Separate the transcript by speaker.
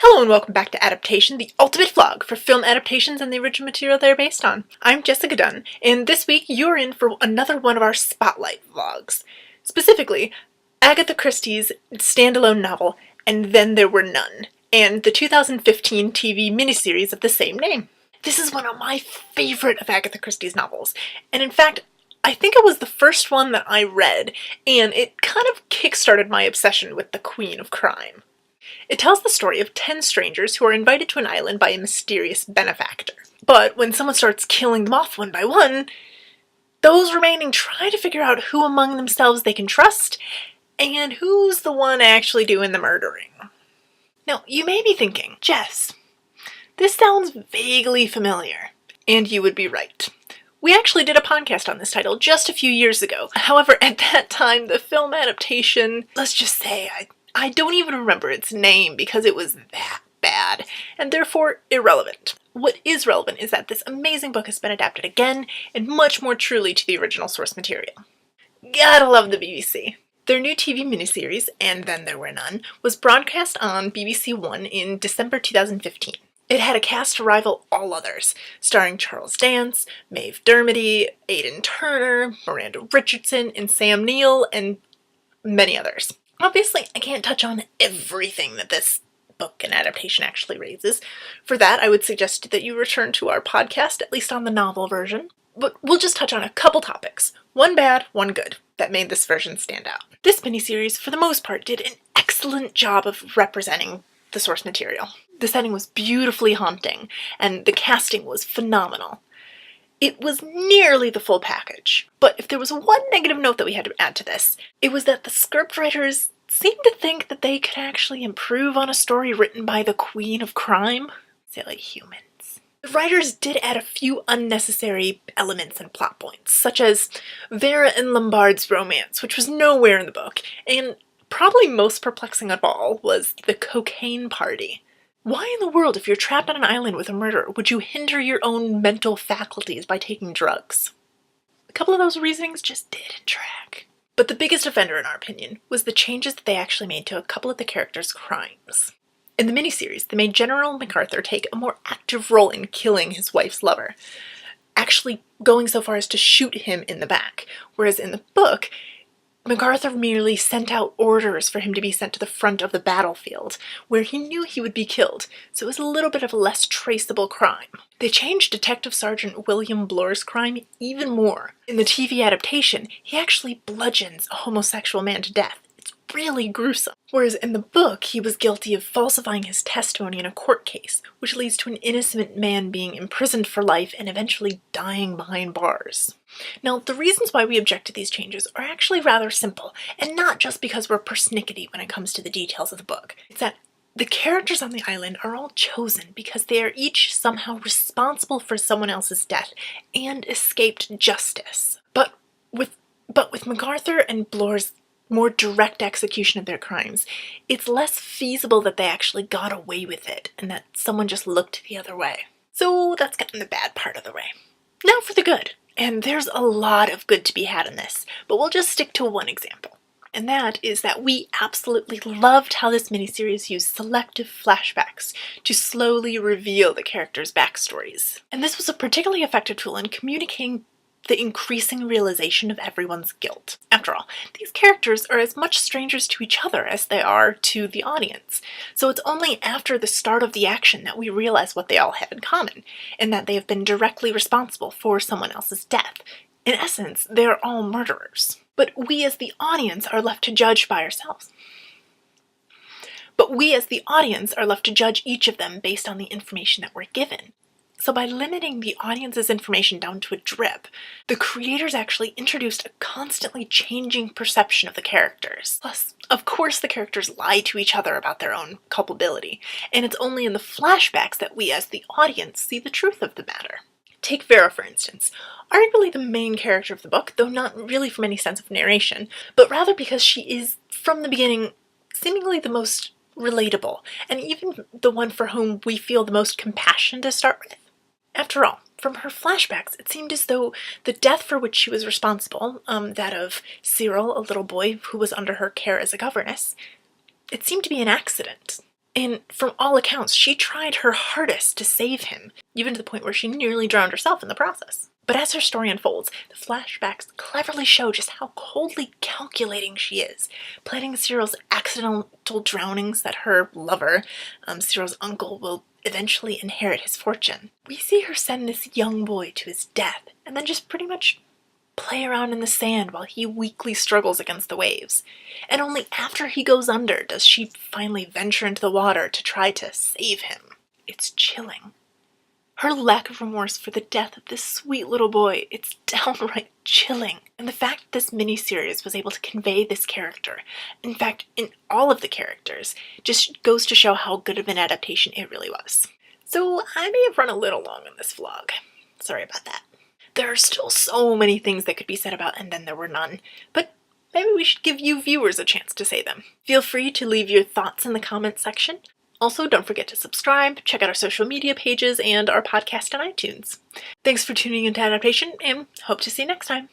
Speaker 1: Hello and welcome back to Adaptation, the ultimate vlog for film adaptations and the original material they're based on. I'm Jessica Dunn, and this week you're in for another one of our Spotlight vlogs. Specifically, Agatha Christie's standalone novel, And Then There Were None, and the 2015 TV miniseries of the same name. This is one of my favorite of Agatha Christie's novels, and in fact, I think it was the first one that I read, and it kind of kickstarted my obsession with the Queen of Crime. It tells the story of 10 strangers who are invited to an island by a mysterious benefactor. But when someone starts killing them off one by one, those remaining try to figure out who among themselves they can trust, and who's the one actually doing the murdering. Now, you may be thinking, Jess, this sounds vaguely familiar. And you would be right. We actually did a podcast on this title just a few years ago. However, at that time, the film adaptation, let's just say, I don't even remember its name because it was that bad, and therefore irrelevant. What is relevant is that this amazing book has been adapted again, and much more truly to the original source material. Gotta love the BBC. Their new TV miniseries, And Then There Were None, was broadcast on BBC One in December 2015. It had a cast to rival all others, starring Charles Dance, Maeve Dermody, Aidan Turner, Miranda Richardson, and Sam Neill, and many others. Obviously, I can't touch on everything that this book and adaptation actually raises. For that, I would suggest that you return to our podcast, at least on the novel version. But we'll just touch on a couple topics, one bad, one good, that made this version stand out. This miniseries, for the most part, did an excellent job of representing the source material. The setting was beautifully haunting, and the casting was phenomenal. It was nearly the full package. But if there was one negative note that we had to add to this, it was that the scriptwriters seemed to think that they could actually improve on a story written by the Queen of Crime. Silly humans. The writers did add a few unnecessary elements and plot points, such as Vera and Lombard's romance, which was nowhere in the book, and probably most perplexing of all was the cocaine party. Why in the world, if you're trapped on an island with a murderer, would you hinder your own mental faculties by taking drugs? A couple of those reasonings just didn't track. But the biggest offender, in our opinion, was the changes that they actually made to a couple of the characters' crimes. In the miniseries, they made General MacArthur take a more active role in killing his wife's lover, actually going so far as to shoot him in the back, whereas in the book, MacArthur merely sent out orders for him to be sent to the front of the battlefield, where he knew he would be killed, so it was a little bit of a less traceable crime. They changed Detective Sergeant William Bloor's crime even more. In the TV adaptation, he actually bludgeons a homosexual man to death. It's really gruesome. Whereas in the book, he was guilty of falsifying his testimony in a court case, which leads to an innocent man being imprisoned for life and eventually dying behind bars. Now, the reasons why we object to these changes are actually rather simple, and not just because we're persnickety when it comes to the details of the book. It's that the characters on the island are all chosen because they are each somehow responsible for someone else's death and escaped justice. But with MacArthur and Bloor's more direct execution of their crimes, it's less feasible that they actually got away with it and that someone just looked the other way. So that's gotten the bad part of the way. Now for the good. And there's a lot of good to be had in this, but we'll just stick to one example. And that is that we absolutely loved how this miniseries used selective flashbacks to slowly reveal the characters' backstories. And this was a particularly effective tool in communicating the increasing realization of everyone's guilt. After all, these characters are as much strangers to each other as they are to the audience, so it's only after the start of the action that we realize what they all have in common, and that they have been directly responsible for someone else's death. In essence, they are all murderers. But we as the audience are left to judge each of them based on the information that we're given. So by limiting the audience's information down to a drip, the creators actually introduced a constantly changing perception of the characters. Plus, of course the characters lie to each other about their own culpability, and it's only in the flashbacks that we as the audience see the truth of the matter. Take Vera, for instance, arguably the main character of the book, though not really from any sense of narration, but rather because she is, from the beginning, seemingly the most relatable, and even the one for whom we feel the most compassion to start with. After all, from her flashbacks, it seemed as though the death for which she was responsible, that of Cyril, a little boy who was under her care as a governess, it seemed to be an accident. And from all accounts, she tried her hardest to save him, even to the point where she nearly drowned herself in the process. But as her story unfolds, the flashbacks cleverly show just how coldly calculating she is, planning Cyril's accidental drownings that her lover, Cyril's uncle, will eventually inherit his fortune. We see her send this young boy to his death, and then just pretty much play around in the sand while he weakly struggles against the waves. And only after he goes under does she finally venture into the water to try to save him. It's chilling. Her lack of remorse for the death of this sweet little boy, it's downright chilling. And the fact that this miniseries was able to convey this character, in fact, in all of the characters, just goes to show how good of an adaptation it really was. So I may have run a little long on this vlog. Sorry about that. There are still so many things that could be said about And Then There Were None, but maybe we should give you viewers a chance to say them. Feel free to leave your thoughts in the comments section. Also, don't forget to subscribe, check out our social media pages, and our podcast on iTunes. Thanks for tuning into Adaptation, and hope to see you next time.